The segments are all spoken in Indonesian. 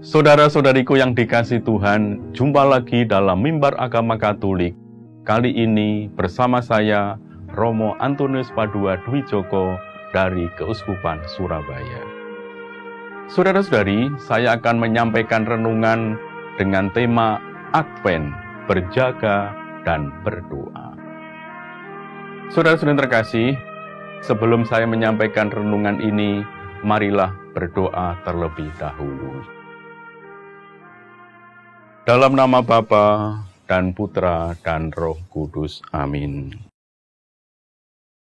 Saudara-saudariku yang dikasihi Tuhan, jumpa lagi dalam Mimbar Agama Katolik. Kali ini bersama saya, Romo Antonius Padua Dwi Joko dari Keuskupan Surabaya. Saudara-saudari, saya akan menyampaikan renungan dengan tema Advent, berjaga dan berdoa. Saudara-saudari terkasih, sebelum saya menyampaikan renungan ini, marilah berdoa terlebih dahulu. Dalam nama Bapa dan Putra dan Roh Kudus. Amin.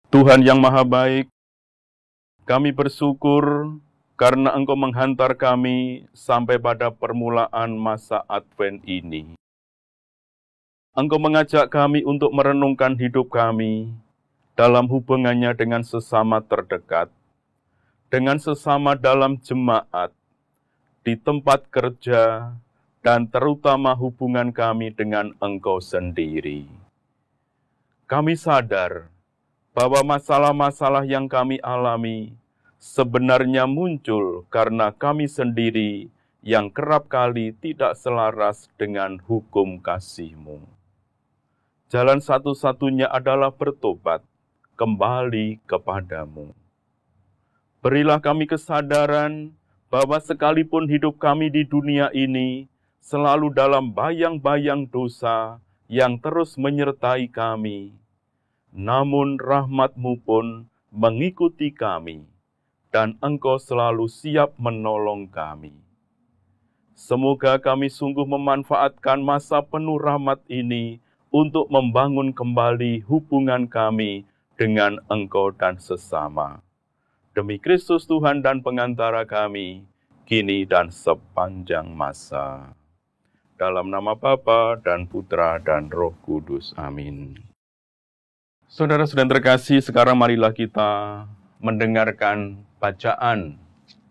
Tuhan yang Maha Baik, kami bersyukur karena Engkau menghantar kami sampai pada permulaan masa Advent ini. Engkau mengajak kami untuk merenungkan hidup kami dalam hubungannya dengan sesama terdekat, dengan sesama dalam jemaat, di tempat kerja, dan terutama hubungan kami dengan Engkau sendiri. Kami sadar bahwa masalah-masalah yang kami alami sebenarnya muncul karena kami sendiri yang kerap kali tidak selaras dengan hukum kasih-Mu. Jalan satu-satunya adalah bertobat, kembali kepadamu. Berilah kami kesadaran bahwa sekalipun hidup kami di dunia ini selalu dalam bayang-bayang dosa yang terus menyertai kami, namun rahmat-Mu pun mengikuti kami, dan Engkau selalu siap menolong kami. Semoga kami sungguh memanfaatkan masa penuh rahmat ini untuk membangun kembali hubungan kami dengan Engkau dan sesama. Demi Kristus Tuhan dan pengantara kami, kini dan sepanjang masa. Dalam nama Bapa dan Putra dan Roh Kudus. Amin. Saudara-saudara terkasih, sekarang marilah kita mendengarkan bacaan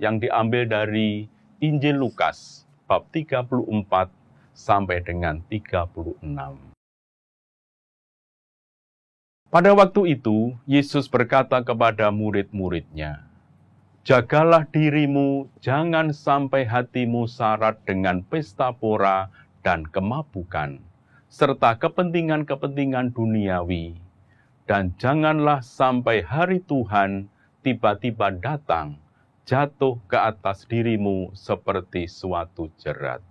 yang diambil dari Injil Lukas, bab 34 sampai dengan 36. Pada waktu itu, Yesus berkata kepada murid-muridnya, "Jagalah dirimu, jangan sampai hatimu syarat dengan pesta pora dan kemabukan, serta kepentingan-kepentingan duniawi. Dan janganlah sampai hari Tuhan tiba-tiba datang, jatuh ke atas dirimu seperti suatu jerat.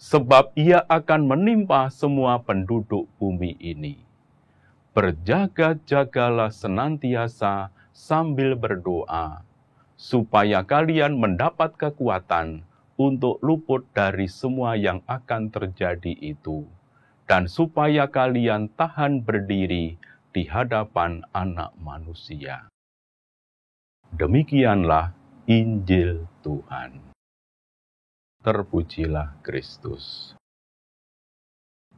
Sebab ia akan menimpa semua penduduk bumi ini. Berjaga-jagalah senantiasa sambil berdoa, supaya kalian mendapat kekuatan untuk luput dari semua yang akan terjadi itu, dan supaya kalian tahan berdiri di hadapan Anak Manusia." Demikianlah Injil Tuhan. Terpujilah Kristus.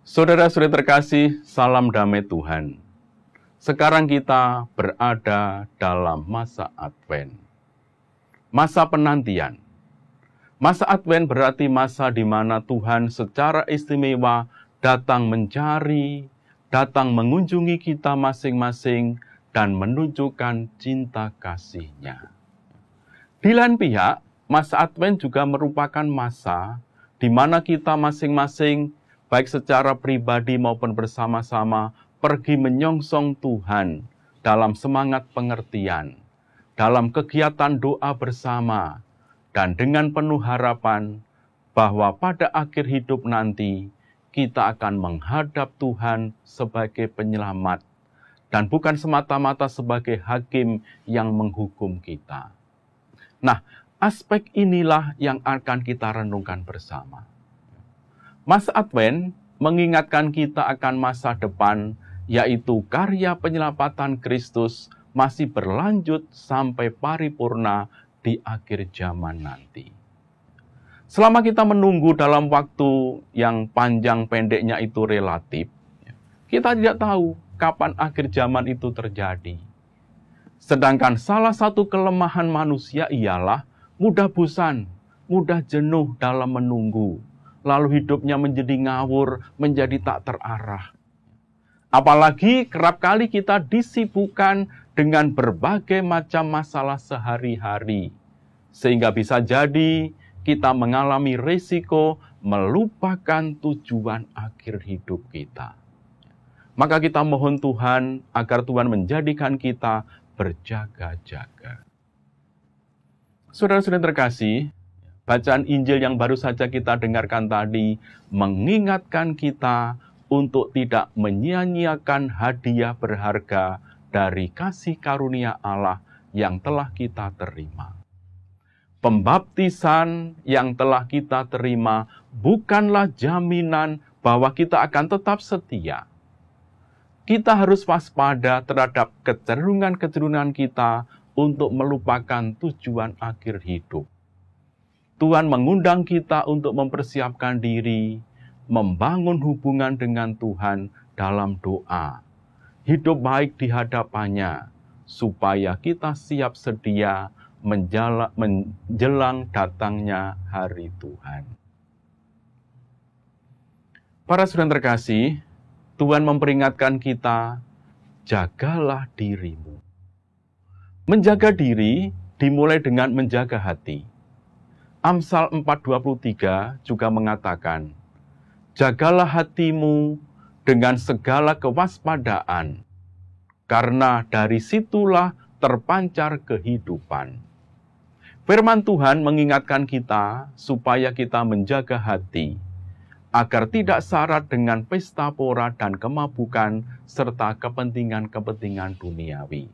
Saudara-saudari terkasih, salam damai Tuhan. Sekarang kita berada dalam masa Advent. Masa penantian. Masa Advent berarti masa di mana Tuhan secara istimewa datang mencari, datang mengunjungi kita masing-masing, dan menunjukkan cinta kasih-Nya. Di lain pihak, masa Advent juga merupakan masa di mana kita masing-masing, baik secara pribadi maupun bersama-sama, pergi menyongsong Tuhan dalam semangat pengertian, dalam kegiatan doa bersama, dan dengan penuh harapan bahwa pada akhir hidup nanti kita akan menghadap Tuhan sebagai penyelamat dan bukan semata-mata sebagai hakim yang menghukum kita. Nah, aspek inilah yang akan kita renungkan bersama. Masa Advent mengingatkan kita akan masa depan, yaitu karya penyelamatan Kristus masih berlanjut sampai paripurna di akhir zaman nanti. Selama kita menunggu dalam waktu yang panjang pendeknya itu relatif, kita tidak tahu kapan akhir zaman itu terjadi. Sedangkan salah satu kelemahan manusia ialah mudah bosan, mudah jenuh dalam menunggu, lalu hidupnya menjadi ngawur, menjadi tak terarah. Apalagi kerap kali kita disibukkan dengan berbagai macam masalah sehari-hari, sehingga bisa jadi kita mengalami risiko melupakan tujuan akhir hidup kita. Maka kita mohon Tuhan agar Tuhan menjadikan kita berjaga-jaga. Saudara-saudara terkasih, bacaan Injil yang baru saja kita dengarkan tadi mengingatkan kita untuk tidak menyia-nyiakan hadiah berharga dari kasih karunia Allah yang telah kita terima. Pembaptisan yang telah kita terima bukanlah jaminan bahwa kita akan tetap setia. Kita harus waspada terhadap kecenderungan-kecenderungan kita untuk melupakan tujuan akhir hidup. Tuhan mengundang kita untuk mempersiapkan diri, membangun hubungan dengan Tuhan dalam doa, hidup baik di hadapannya, supaya kita siap sedia menjelang datangnya hari Tuhan. Para saudara terkasih, Tuhan memperingatkan kita, jagalah dirimu. Menjaga diri dimulai dengan menjaga hati. Amsal 4:23 juga mengatakan, jagalah hatimu dengan segala kewaspadaan, karena dari situlah terpancar kehidupan. Firman Tuhan mengingatkan kita supaya kita menjaga hati, agar tidak syarat dengan pesta pora dan kemabukan serta kepentingan-kepentingan duniawi.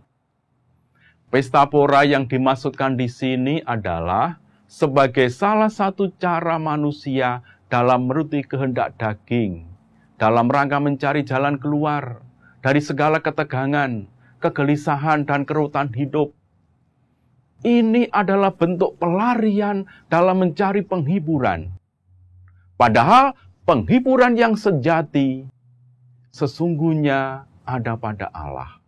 Pesta pora yang dimaksudkan di sini adalah sebagai salah satu cara manusia dalam menuruti kehendak daging, dalam rangka mencari jalan keluar dari segala ketegangan, kegelisahan, dan kerutan hidup. Ini adalah bentuk pelarian dalam mencari penghiburan. Padahal penghiburan yang sejati sesungguhnya ada pada Allah.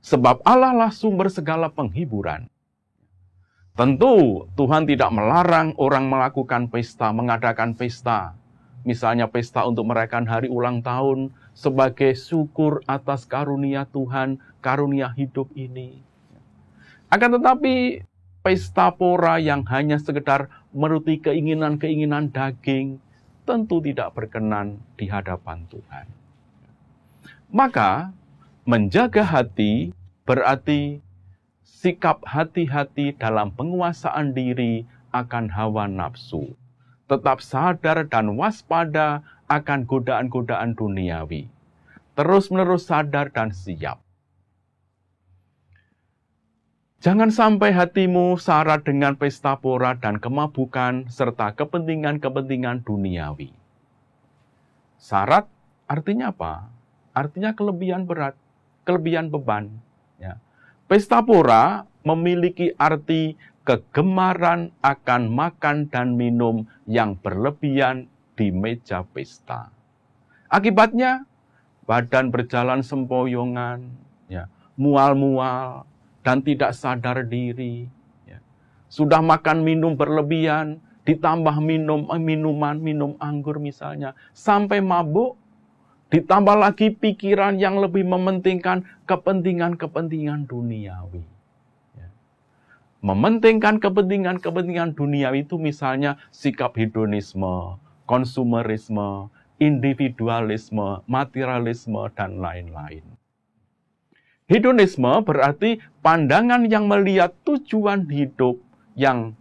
Sebab Allah lah sumber segala penghiburan. Tentu Tuhan tidak melarang orang melakukan pesta, mengadakan pesta. Misalnya pesta untuk merayakan hari ulang tahun sebagai syukur atas karunia Tuhan, karunia hidup ini. Akan tetapi pesta pora yang hanya sekedar menuruti keinginan-keinginan daging tentu tidak berkenan di hadapan Tuhan. Maka menjaga hati berarti sikap hati-hati dalam penguasaan diri akan hawa nafsu. Tetap sadar dan waspada akan godaan-godaan duniawi. Terus-menerus sadar dan siap. Jangan sampai hatimu syarat dengan pesta pora dan kemabukan serta kepentingan-kepentingan duniawi. Syarat artinya apa? Artinya kelebihan berat, kelebihan beban. Ya. Pesta pora memiliki arti kegemaran akan makan dan minum yang berlebihan di meja pesta. Akibatnya, badan berjalan sempoyongan, ya, mual-mual, dan tidak sadar diri. Ya. Sudah makan minum berlebihan, ditambah minum anggur misalnya, sampai mabuk, ditambah lagi pikiran yang lebih mementingkan kepentingan-kepentingan duniawi. Ya. Mementingkan kepentingan-kepentingan duniawi itu misalnya sikap hedonisme, konsumerisme, individualisme, materialisme, dan lain-lain. Hedonisme berarti pandangan yang melihat tujuan hidup yang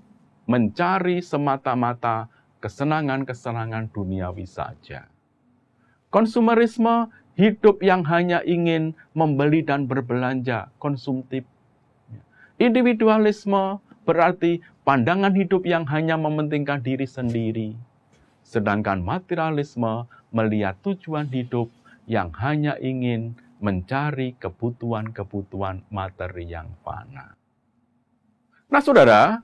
mencari semata-mata kesenangan-kesenangan duniawi saja. Konsumerisme, hidup yang hanya ingin membeli dan berbelanja, konsumtif. Individualisme berarti pandangan hidup yang hanya mementingkan diri sendiri. Sedangkan materialisme melihat tujuan hidup yang hanya ingin mencari kebutuhan-kebutuhan materi yang fana. Nah, saudara,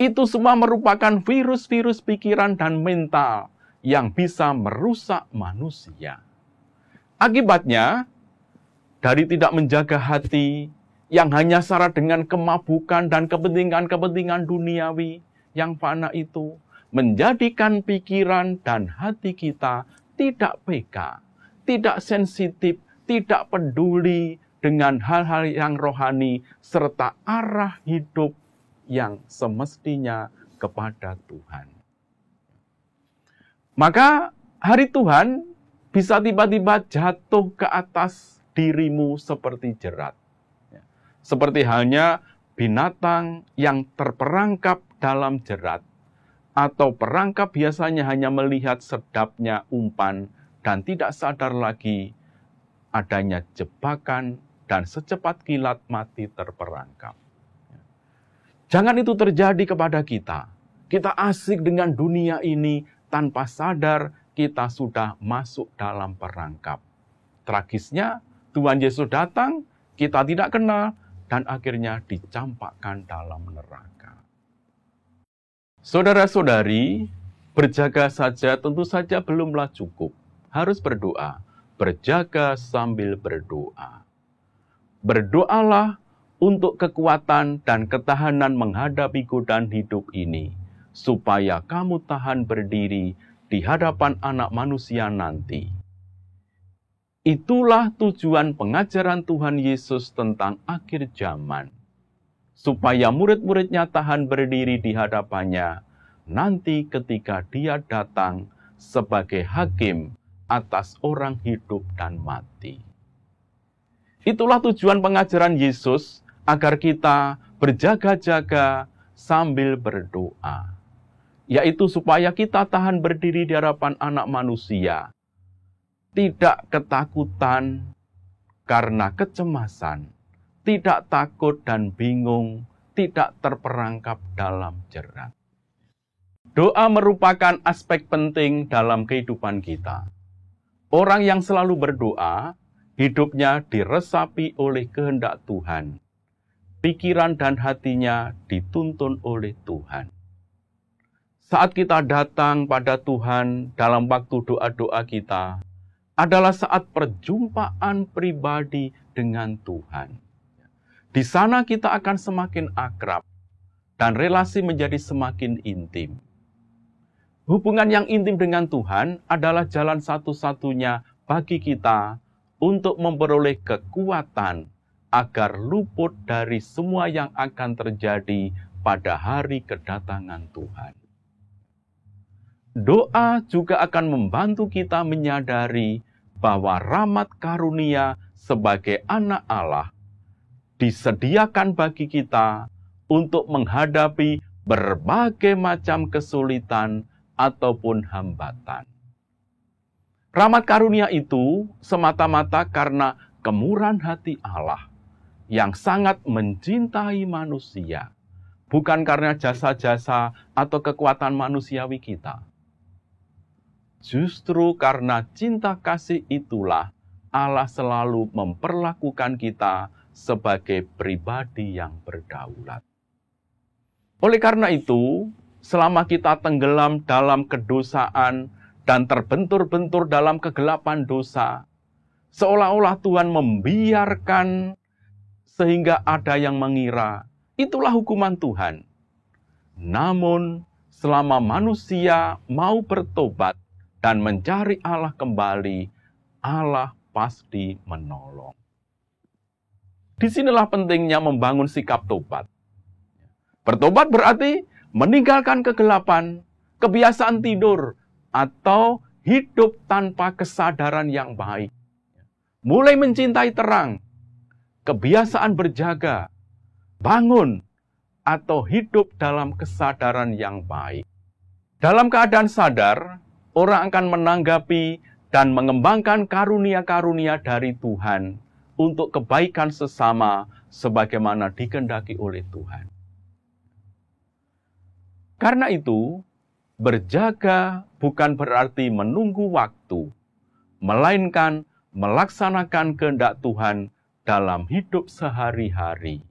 itu semua merupakan virus-virus pikiran dan mental yang bisa merusak manusia. Akibatnya, dari tidak menjaga hati yang hanya syarat dengan kemabukan dan kepentingan-kepentingan duniawi yang fana itu, menjadikan pikiran dan hati kita tidak peka, tidak sensitif, tidak peduli dengan hal-hal yang rohani, serta arah hidup yang semestinya kepada Tuhan. Maka hari Tuhan bisa tiba-tiba jatuh ke atas dirimu seperti jerat. Seperti halnya binatang yang terperangkap dalam jerat, atau perangkap biasanya hanya melihat sedapnya umpan dan tidak sadar lagi adanya jebakan dan secepat kilat mati terperangkap. Jangan itu terjadi kepada kita. Kita asik dengan dunia ini tanpa sadar kita sudah masuk dalam perangkap. Tragisnya, Tuhan Yesus datang, kita tidak kenal, dan akhirnya dicampakkan dalam neraka. Saudara-saudari, berjaga saja tentu saja belumlah cukup. Harus berdoa, berjaga sambil berdoa. Berdoalah untuk kekuatan dan ketahanan menghadapi godaan hidup ini, supaya kamu tahan berdiri di hadapan Anak Manusia nanti. Itulah tujuan pengajaran Tuhan Yesus tentang akhir zaman, supaya murid-muridnya tahan berdiri di hadapannya nanti ketika Dia datang sebagai hakim atas orang hidup dan mati. Itulah tujuan pengajaran Yesus, agar kita berjaga-jaga sambil berdoa, yaitu supaya kita tahan berdiri di hadapan Anak Manusia, tidak ketakutan karena kecemasan, tidak takut dan bingung, tidak terperangkap dalam jerat. Doa merupakan aspek penting dalam kehidupan kita. Orang yang selalu berdoa, hidupnya diresapi oleh kehendak Tuhan. Pikiran dan hatinya dituntun oleh Tuhan. Saat kita datang pada Tuhan dalam waktu doa-doa kita, adalah saat perjumpaan pribadi dengan Tuhan. Di sana kita akan semakin akrab dan relasi menjadi semakin intim. Hubungan yang intim dengan Tuhan adalah jalan satu-satunya bagi kita untuk memperoleh kekuatan agar luput dari semua yang akan terjadi pada hari kedatangan Tuhan. Doa juga akan membantu kita menyadari bahwa rahmat karunia sebagai anak Allah disediakan bagi kita untuk menghadapi berbagai macam kesulitan ataupun hambatan. Rahmat karunia itu semata-mata karena kemurahan hati Allah yang sangat mencintai manusia, bukan karena jasa-jasa atau kekuatan manusiawi kita. Justru karena cinta kasih itulah Allah selalu memperlakukan kita sebagai pribadi yang berdaulat. Oleh karena itu, selama kita tenggelam dalam kedosaan dan terbentur-bentur dalam kegelapan dosa, seolah-olah Tuhan membiarkan sehingga ada yang mengira itulah hukuman Tuhan. Namun, selama manusia mau bertobat dan mencari Allah kembali, Allah pasti menolong. Disinilah pentingnya membangun sikap tobat. Bertobat berarti meninggalkan kegelapan, kebiasaan tidur, atau hidup tanpa kesadaran yang baik. Mulai mencintai terang, kebiasaan berjaga, bangun, atau hidup dalam kesadaran yang baik. Dalam keadaan sadar, orang akan menanggapi dan mengembangkan karunia-karunia dari Tuhan untuk kebaikan sesama sebagaimana dikehendaki oleh Tuhan. Karena itu, berjaga bukan berarti menunggu waktu, melainkan melaksanakan kehendak Tuhan dalam hidup sehari-hari.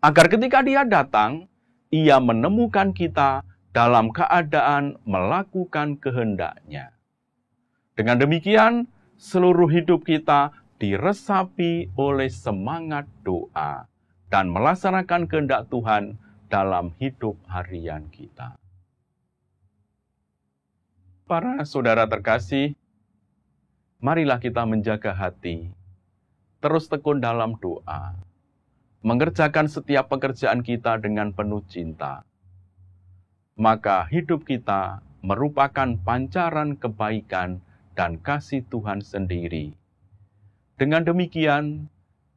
Agar ketika Dia datang, Ia menemukan kita dalam keadaan melakukan kehendak-Nya. Dengan demikian, seluruh hidup kita diresapi oleh semangat doa dan melaksanakan kehendak Tuhan dalam hidup harian kita. Para saudara terkasih, marilah kita menjaga hati, terus tekun dalam doa, mengerjakan setiap pekerjaan kita dengan penuh cinta. maka hidup kita merupakan pancaran kebaikan dan kasih Tuhan sendiri. Dengan demikian,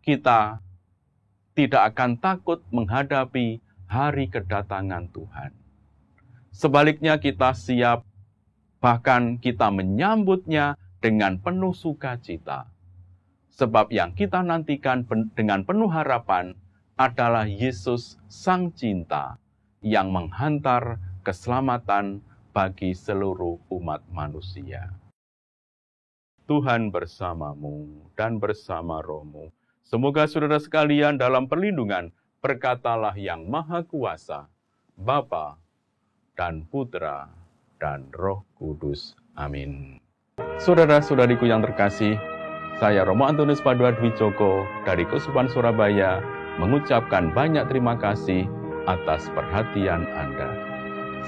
kita tidak akan takut menghadapi hari kedatangan Tuhan. Sebaliknya kita siap, bahkan kita menyambutnya dengan penuh sukacita. Sebab yang kita nantikan dengan penuh harapan adalah Yesus Sang Cinta yang menghantar keselamatan bagi seluruh umat manusia. Tuhan bersamamu dan bersama rohmu. Semoga saudara sekalian dalam perlindungan berkatalah yang Maha Kuasa, Bapa dan Putra dan Roh Kudus. Amin. Saudara-saudariku yang terkasih, saya Romo Antonius Padua Dwi Joko dari Keuskupan Surabaya mengucapkan banyak terima kasih atas perhatian Anda.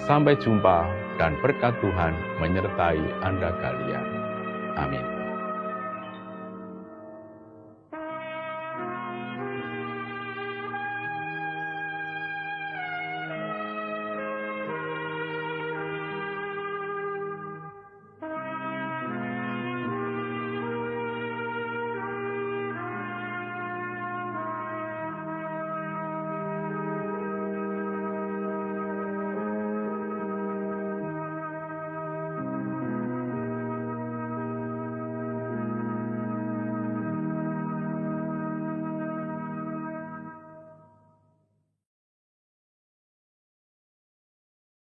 Sampai jumpa dan berkat Tuhan menyertai Anda kalian. Amin.